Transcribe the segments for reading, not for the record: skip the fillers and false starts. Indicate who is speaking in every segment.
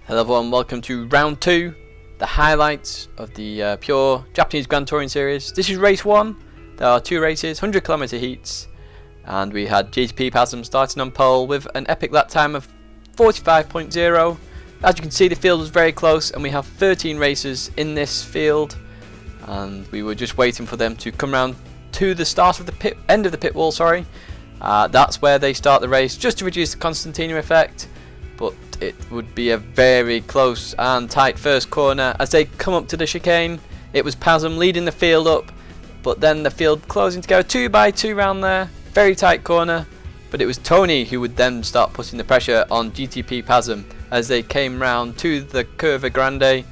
Speaker 1: Hello everyone, welcome to round 2, the highlights of the Pure Japanese Grand Touring Series. This is race 1, there are 2 races, 100km heats, and we had GT5 PASM starting on pole with an epic lap time of 45.0. As you can see, the field was very close and we have 13 racers in this field, and we were just waiting for them to come round to the start of the end of the pit wall, that's where they start the race, just to reduce the Constantino effect. But it would be a very close and tight first corner as they come up to the chicane. It was PASM leading the field up, but then the field closing together 2 by 2 round there, very tight corner. But it was Tony who would then start putting the pressure on GT5 PASM as they came round to the Curva Grande.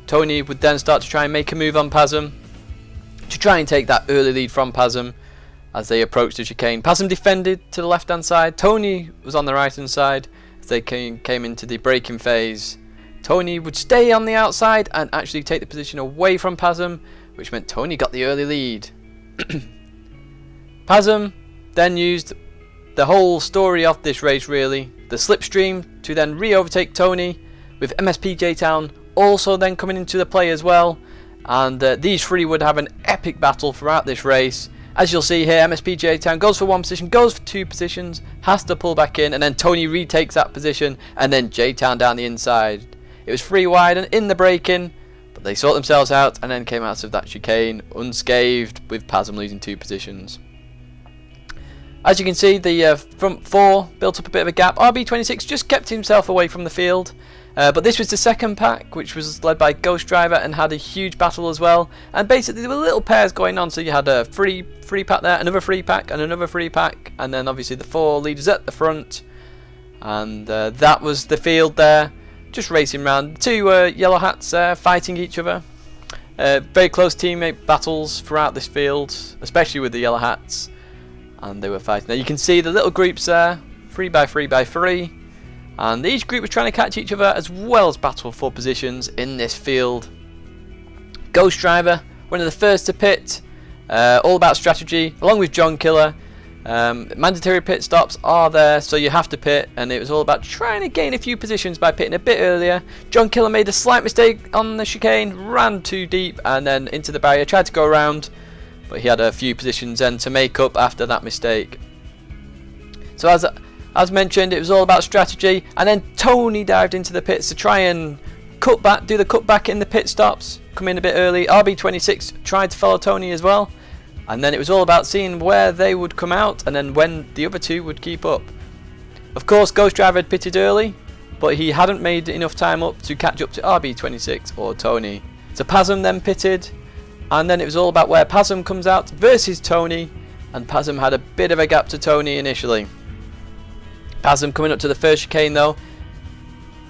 Speaker 1: Tony would then start to try and make a move on PASM to try and take that early lead from PASM as they approached the chicane. PASM defended to the left hand side, Tony was on the right hand side. They came into the braking phase. Tony would stay on the outside and actually take the position away from PASM, which meant Tony got the early lead. PASM then used the whole story of this race, really, the slipstream, to then re-overtake Tony, with MSP J-Town also then coming into the play as well, and these three would have an epic battle throughout this race. As you'll see here, MSP J-Town goes for 1 position, goes for 2 positions, has to pull back in, and then Tony retakes that position, and then J-Town down the inside. It was 3 wide and in the braking, but they sort themselves out and then came out of that chicane unscathed, with PASM losing 2 positions. As you can see, the front 4 built up a bit of a gap. RB26 just kept himself away from the field. But this was the second pack, which was led by Ghost Driver and had a huge battle as well. And basically there were little pairs going on, so you had a free pack there, another free pack and another free pack, and then obviously the 4 leaders at the front. And that was the field there, just racing around. 2 yellow hats fighting each other. Very close teammate battles throughout this field, especially with the yellow hats. And they were fighting. Now you can see the little groups there, 3 by 3 by 3. And each group was trying to catch each other as well as battle for positions in this field. Ghost Driver, one of the first to pit, all about strategy, along with John Killer. Mandatory pit stops are there, so you have to pit, and it was all about trying to gain a few positions by pitting a bit earlier. John Killer made a slight mistake on the chicane, ran too deep and then into the barrier, tried to go around, but he had a few positions then to make up after that mistake. So as mentioned, it was all about strategy, and then Tony dived into the pits to try and do the cutback in the pit stops, come in a bit early. RB26 tried to follow Tony as well, and then it was all about seeing where they would come out and then when the other 2 would keep up. Of course, Ghost Driver had pitted early, but he hadn't made enough time up to catch up to RB26 or Tony. So PASM then pitted, and then it was all about where PASM comes out versus Tony, and PASM had a bit of a gap to Tony initially. PASM coming up to the first chicane though,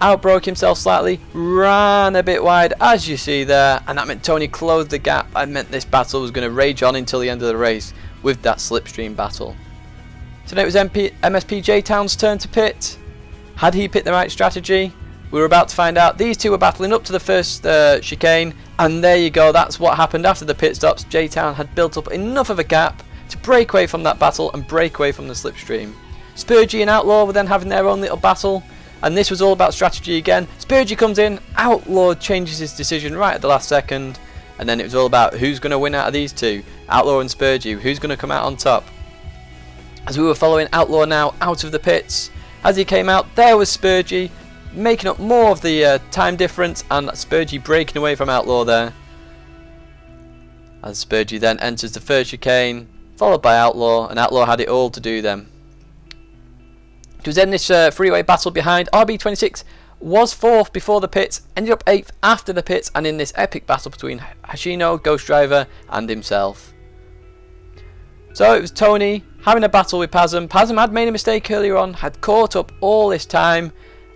Speaker 1: outbroke himself slightly, ran a bit wide as you see there, and that meant Tony closed the gap and meant this battle was going to rage on until the end of the race with that slipstream battle. So now it was MSP J-Town's turn to pit. Had he picked the right strategy? We were about to find out. These 2 were battling up to the first chicane, and there you go, that's what happened after the pit stops. J-Town had built up enough of a gap to break away from that battle and break away from the slipstream. Spurgey and Outlaw were then having their own little battle, and this was all about strategy again. Spurgey comes in, Outlaw changes his decision right at the last second, and then it was all about who's going to win out of these 2, Outlaw and Spurgey, who's going to come out on top. As we were following Outlaw now out of the pits, as he came out, there was Spurgey making up more of the time difference, and Spurgey breaking away from Outlaw there. As Spurgey then enters the first chicane, followed by Outlaw, and Outlaw had it all to do then. It was then this freeway battle behind. RB26 was 4th before the pits, ended up 8th after the pits, and in this epic battle between Hashino, Ghost Driver and himself. So it was Tony having a battle with PASM. PASM had made a mistake earlier on, had caught up all this time,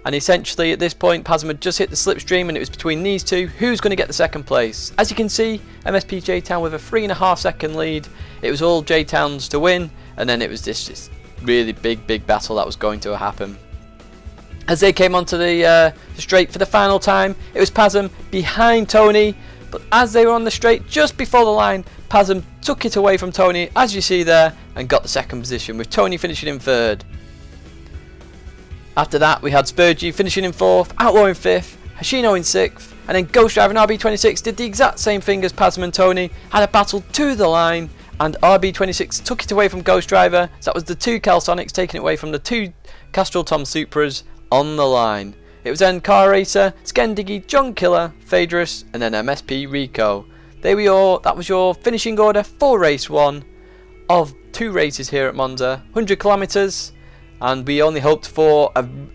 Speaker 1: and essentially at this point PASM had just hit the slipstream, and it was between these 2 who's going to get the second place. As you can see, MSP J-Town with a 3.5 second lead. It was all J-Town's to win, and then it was this really big battle that was going to happen. As they came onto the straight for the final time, it was PASM behind Tony, but as they were on the straight just before the line, PASM took it away from Tony, as you see there, and got the second position, with Tony finishing in 3rd. After that we had Spurgey finishing in 4th, Outlaw in 5th, Hashino in 6th, and then Ghost Driver and RB26 did the exact same thing as Pasm and Tony, had a battle to the line, and RB26 took it away from Ghost Driver. So that was the 2 Celsonics taking it away from the 2 Castrol Tom Supras on the line. It was then Car Racer, Skendiggy, John Killer, Phaedrus, and then MSP Rico. That was your finishing order for race 1 of 2 races here at Monza, 100 kilometers, and we only hoped for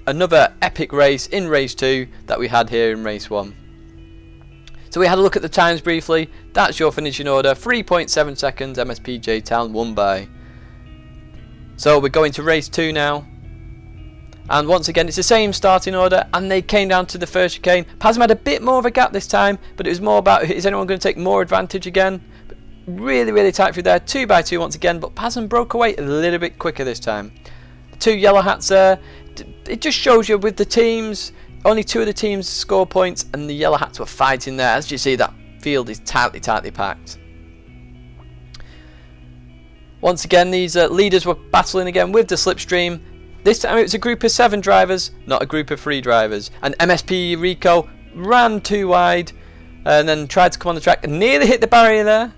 Speaker 1: another epic race in race 2 that we had here in race 1. So we had a look at the times briefly. That's your finishing order, 3.7 seconds, MSP J-Town won by. So we're going to race 2 now. And once again, it's the same starting order, and they came down to the first chicane. Pasm had a bit more of a gap this time, but it was more about, is anyone going to take more advantage again? Really, really tight through there, 2 by 2 once again, but Pasm broke away a little bit quicker this time. 2 yellow hats there. It just shows you with the teams, only 2 of the teams score points, and the yellow hats were fighting there. As you see, that field is tightly packed. Once again, these leaders were battling again with the slipstream. This time it was a group of 7 drivers, not a group of 3 drivers. And MSP Rico ran too wide and then tried to come on the track and nearly hit the barrier there.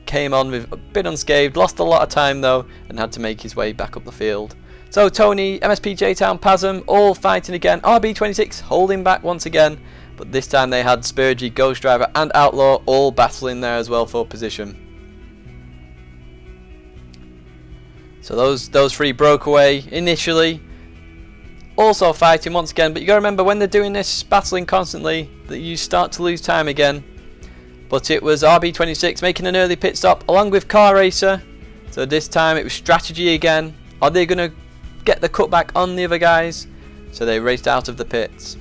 Speaker 1: Came on with a bit unscathed, lost a lot of time though, and had to make his way back up the field. So Tony, MSP J-Town, Pasm all fighting again. RB26 holding back once again, but this time they had Spurgey, Ghost Driver and Outlaw all battling there as well for position. So those 3 broke away initially, also fighting once again, but you got to remember when they're doing this, battling constantly, that you start to lose time again. But it was RB26 making an early pit stop along with Car Racer. So this time it was strategy again. Are they going to get the cutback on the other guys? So they raced out of the pits.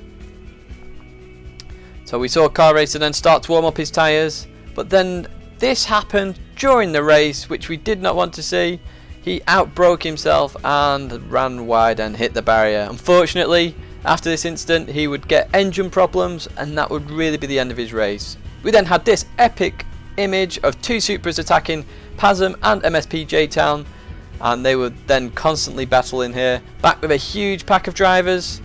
Speaker 1: So we saw Car Racer then start to warm up his tyres, but then this happened during the race, which we did not want to see. He outbroke himself and ran wide and hit the barrier. Unfortunately, after this incident, he would get engine problems, and that would really be the end of his race. We then had this epic image of 2 Supras attacking Pasm and MSP J-Town, and they would then constantly battle in here, back with a huge pack of drivers.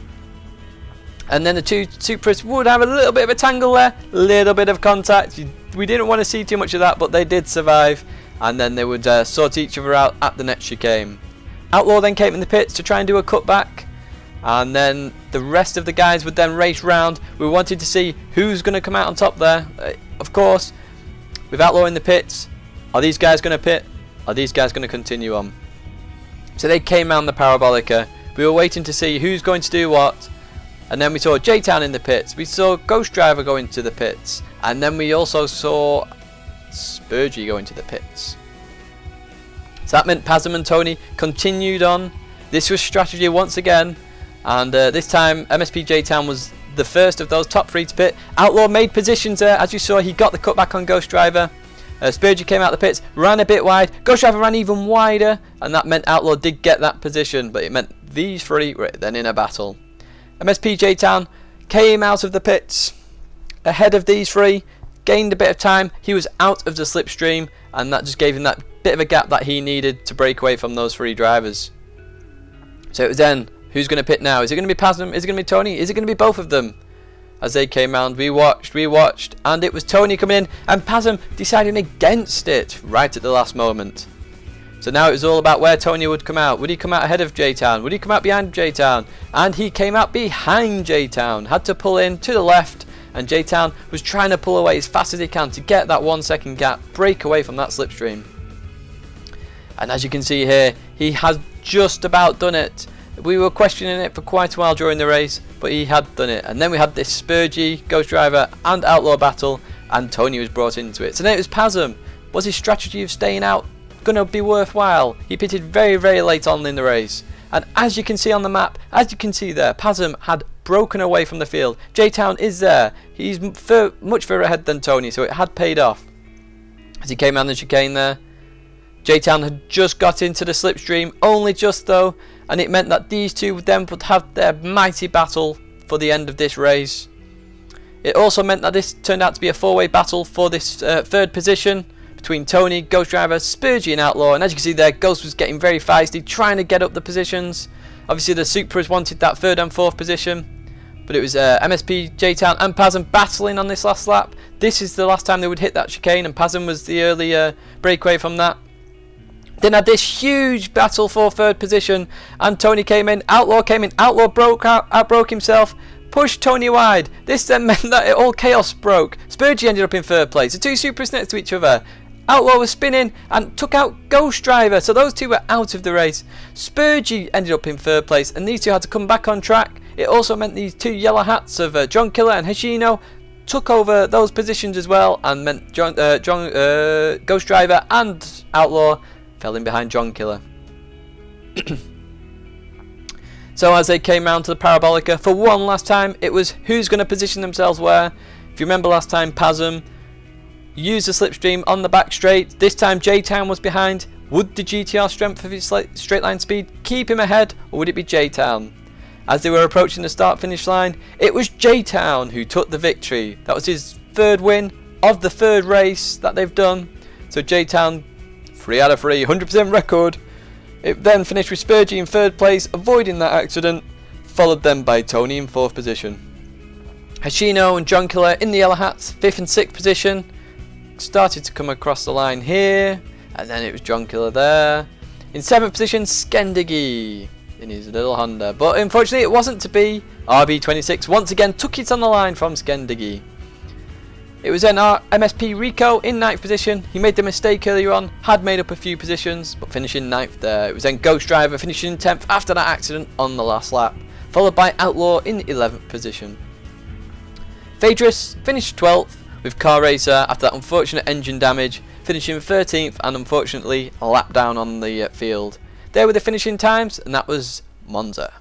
Speaker 1: And then the 2 Supras would have a little bit of a tangle there, little bit of contact. We didn't want to see too much of that, but they did survive. And then they would sort each other out at the next chicane. Outlaw then came in the pits to try and do a cutback, and then the rest of the guys would then race round. We wanted to see who's going to come out on top there. Of course, with Outlaw in the pits, are these guys going to pit? Are these guys going to continue on? So they came round the Parabolica. We were waiting to see who's going to do what, and then we saw J-Town in the pits. We saw Ghost Driver go into the pits, and then we also saw Spurgey go into the pits. So that meant Pasm and Tony continued on. This was strategy once again, and this time MSP J-Town was the first of those top 3 to pit. Outlaw made positions there. As you saw, he got the cutback on Ghost Driver. Spurgey came out the pits, ran a bit wide. Ghost Driver ran even wider, and that meant Outlaw did get that position, but it meant these 3 were then in a battle. MSP J-Town came out of the pits ahead of these 3. Gained a bit of time. He was out of the slipstream, and that just gave him that bit of a gap that he needed to break away from those 3 drivers. So it was then, who's going to pit now? Is it going to be Pasm? Is it going to be Tony? Is it going to be both of them? As they came round, we watched, and it was Tony coming in, and Pasm deciding against it right at the last moment. So now it was all about where Tony would come out. Would he come out ahead of J-Town? Would he come out behind J-Town? And he came out behind J-Town. Had to pull in to the left, and J-Town was trying to pull away as fast as he can to get that 1 second gap, break away from that slipstream. And as you can see here, he has just about done it. We were questioning it for quite a while during the race, but he had done it. And then we had this Spurgey, Ghost Driver and Outlaw battle, and Tony was brought into it. So then it was Pasm. Was his strategy of staying out going to be worthwhile? He pitted very, very late on in the race. And as you can see on the map, as you can see there, Pasm had broken away from the field. J-Town is there. He's much further ahead than Tony, so it had paid off. As he came around the chicane there, J-Town had just got into the slipstream, only just though, and it meant that these 2 then would have their mighty battle for the end of this race. It also meant that this turned out to be a 4-way battle for this 3rd position between Tony, Ghost Driver, Spurgey and Outlaw. And as you can see there, Ghost was getting very feisty, trying to get up the positions. Obviously the Supras wanted that 3rd and 4th position, but it was MSP, J-Town and Pazin battling on this last lap. This is the last time they would hit that chicane, and Pazin was the early breakaway from that. Then had this huge battle for 3rd position, and Tony came in, Outlaw came in, Outlaw outbroke himself, pushed Tony wide. This then meant that all chaos broke. Spurgey ended up in 3rd place, the two Supras next to each other. Outlaw was spinning and took out Ghost Driver, so those two were out of the race. Spurgey ended up in 3rd place, and these two had to come back on track. It also meant these two yellow hats of John Killer and Hashino took over those positions as well, and meant Ghost Driver and Outlaw fell in behind John Killer. So as they came round to the Parabolica for one last time, it was who's going to position themselves where. If you remember last time, Pazin used the slipstream on the back straight. This time J-Town was behind. Would the GTR strength of his straight line speed keep him ahead, or would it be J-Town? As they were approaching the start finish line, it was J-Town who took the victory. That was his 3rd win of the 3rd race that they've done. So J-Town 3 out of 3, 100% record. It then finished with Spurgey in 3rd place, avoiding that accident, followed then by Tony in 4th position. Hashino and John Killer in the yellow hats, 5th and 6th position. Started to come across the line here, and then it was John Killer there. In 7th position, Skendigi in his little Honda, but unfortunately it wasn't to be. RB26 once again took it on the line from Skendigi. It was then our MSP Rico in 9th position. He made the mistake earlier on, had made up a few positions, but finishing 9th there. It was then Ghost Driver finishing 10th after that accident on the last lap, followed by Outlaw in the 11th position. Phaedrus finished 12th, with Car Racer after that unfortunate engine damage, finishing 13th and unfortunately a lap down on the field. There were the finishing times, and that was Monza.